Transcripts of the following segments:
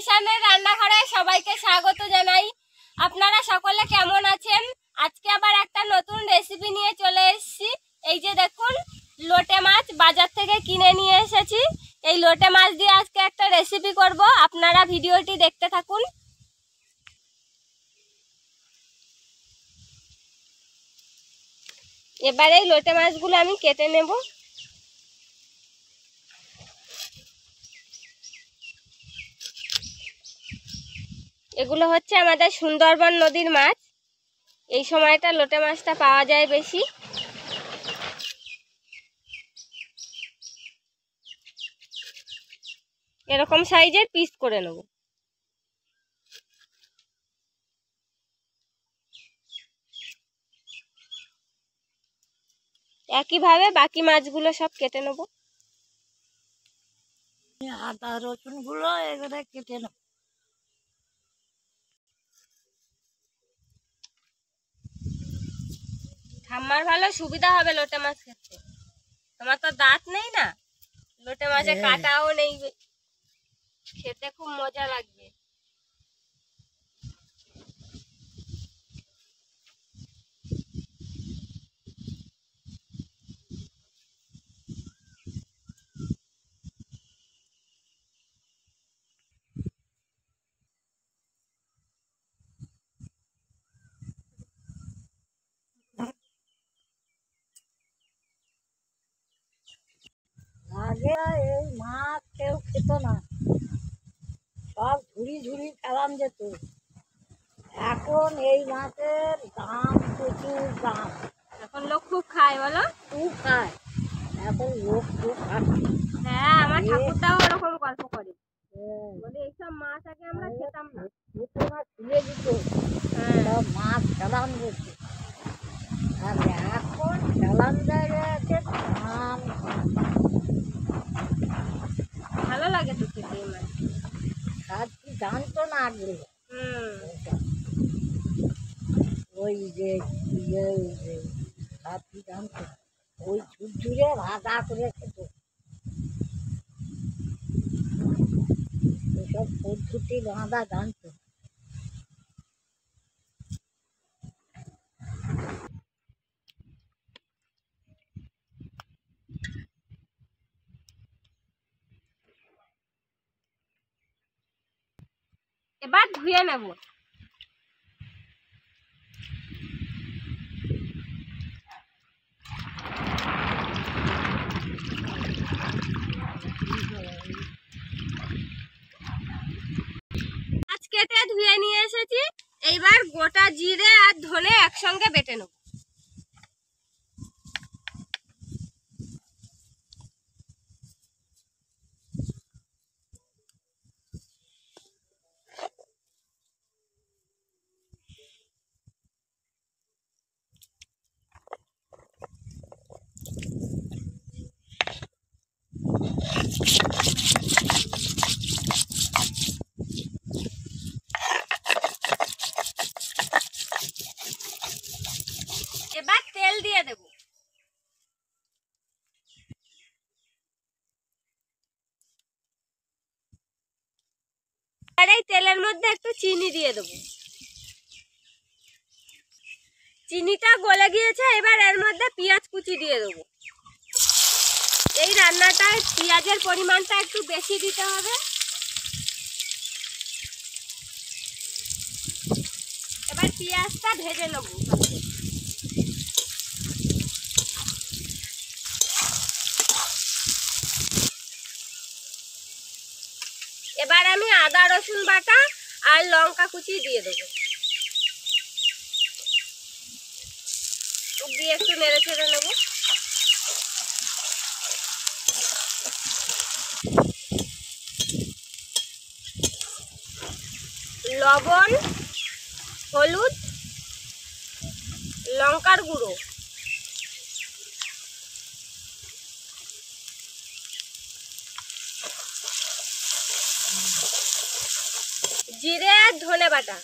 কিষানের রান্নাঘরে সবাইকে স্বাগত জানাই। আপনারা সকলে কেমন আছেন? আজকে আবার একটা নতুন রেসিপি নিয়ে চলে এসেছি। এই যে দেখুন, লোটে মাছ বাজার থেকে কিনে নিয়ে এসেছি। এই লোটে মাছ দিয়ে আজকে একটা রেসিপি করব। আপনারা ভিডিওটি দেখতে থাকুন। এবারে এই লোটে মাছগুলো আমি কেটে নেব। এগুলো হচ্ছে আমাদের সুন্দরবন নদীর মাছ। এই সময়টা লোটে মাছটা পাওয়া যায় বেশি। এরকম সাইজের পিস করে নেব। একইভাবে বাকি মাছগুলো সব কেটে নেব। আদা রসুন গুলো এগুলো কেটে নেব। ঠাম্মার ভালো সুবিধা হবে লোটে মাছ খেতে। তোমার তো দাঁত নেই না, লোটে মাছে কাটাও নেই, খেতে খুব মজা লাগবে। আগে এই মাছ কেউ খেত না, সব ঝুড়ি ঝুড়ি ফেলান যেত। এখন এই মাছের দাম, প্রচুর দাম। এখন লোক খুব খায়, বলো? খুব খায়, এখন লোক খুব খাচ্ছে। হ্যাঁ, আমার ঠাকুরটাও ওরকম গল্প করে, বলে এইসব মাছ আগে আমরা খেতাম না। খেত না, তুলে দিত, সব মাছ ফেলান যেত। আর এখন ফেলান জায়গায় আছে দাম। ভালো লাগে তো খেতে এই মাছ। আর কি জানতো না আগে। ওই যে কি জানতো, ওই ঝুরঝুরে ভাজা করে খেত। এসব পদ্ধতি বাঁধা জানতো। এবার ধুয়ে নেব। মাছ কেটে ধুয়ে নিয়ে এসেছি। এইবার গোটা জিরে আর ধনে একসঙ্গে বেটে নেব। এবার তেল দিয়ে দেব। আর এই তেলের মধ্যে একটু চিনি দিয়ে দেব। চিনিটা গলে গিয়েছে, এবার এর মধ্যে পেঁয়াজ কুচি দিয়ে দেব। এই রান্নাটায় পেঁয়াজের পরিমাণটা একটু বেশি দিতে হবে। এবার পেঁয়াজটা ভেজে নেব। এবার আমি আদা রসুন বাটা আর লঙ্কা কুচি দিয়ে দেবো। দিয়ে একটু নেড়ে চেড়ে নেব। লবণ, হলুদ, লঙ্কার গুঁড়ো, জিরে আর ধনে বাটা।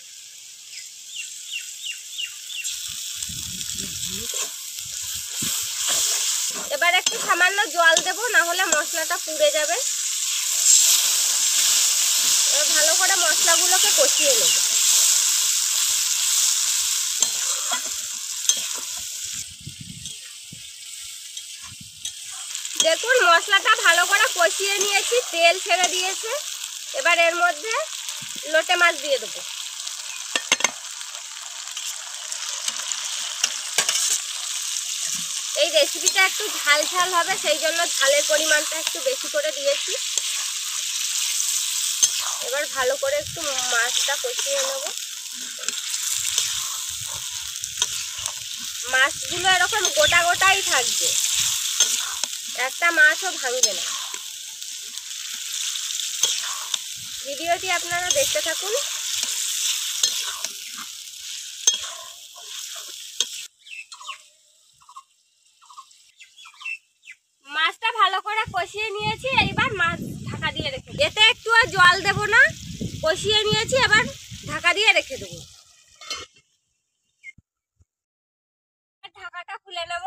এবার একটু সামান্য জল দেব, না হলে মশলাটা পুড়ে যাবে। এবার ভালো করে মশলাগুলোকে কষিয়ে নেব। দেখুন মশলাটা ভালো করে কষিয়ে নিয়েছি, তেল ছেড়ে দিয়েছে। এবার এর মধ্যে লোটে মাছ দিয়ে দেবো। এই রেসিপিটা একটু ঝাল ঝাল হবে, সেই জন্য ঝালের পরিমাণটা একটু বেশি করে দিয়েছি। এবার ভালো করে একটু মাছটা কষিয়ে নেব। মাছগুলো এরকম গোটা গোটাই থাকবে, একটা মাছও ভাঙবে না। ভিডিওটি আপনারা দেখতে থাকুন। মাছটা ভালো করে কষিয়ে নিয়েছি, এইবার মাছ ঢাকা দিয়ে রেখে দেব। এতে একটু আর জল দেব না, কষিয়ে নিয়েছি, এবার ঢাকা দিয়ে রেখে দেবো। ঢাকাটা খুলে নেব।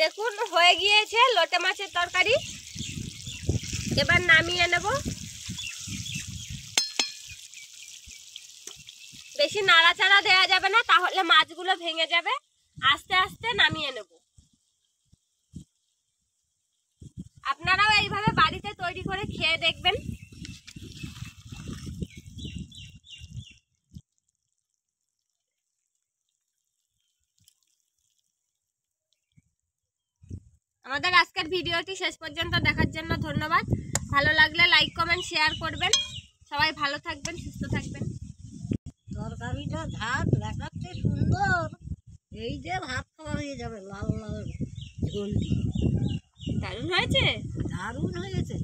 দেখুন হয়ে গিয়েছে লোটে মাছের তরকারি। এবার নামিয়ে নেব। বেশি নাড়াচাড়া দেওয়া যাবে না, তাহলে মাছগুলো ভেঙে যাবে। আস্তে আস্তে নামিয়ে নেব। আপনারাও এইভাবে বাড়িতে তৈরি করে খেয়ে দেখবেন। আমাদের আজকের ভিডিওটি শেষ পর্যন্ত দেখার জন্য ধন্যবাদ। ভালো লাগলে লাইক কমেন্ট শেয়ার করবেন। সবাই ভালো থাকবেন, সুস্থ থাকবেন। তরকারিটা ঝাল দেখাচ্ছে সুন্দর, এই যে ভাত খাওয়া হয়ে যাবে লাল লাল ঝোল দিয়ে। দারুণ হয়েছে। দারুণ হয়েছে।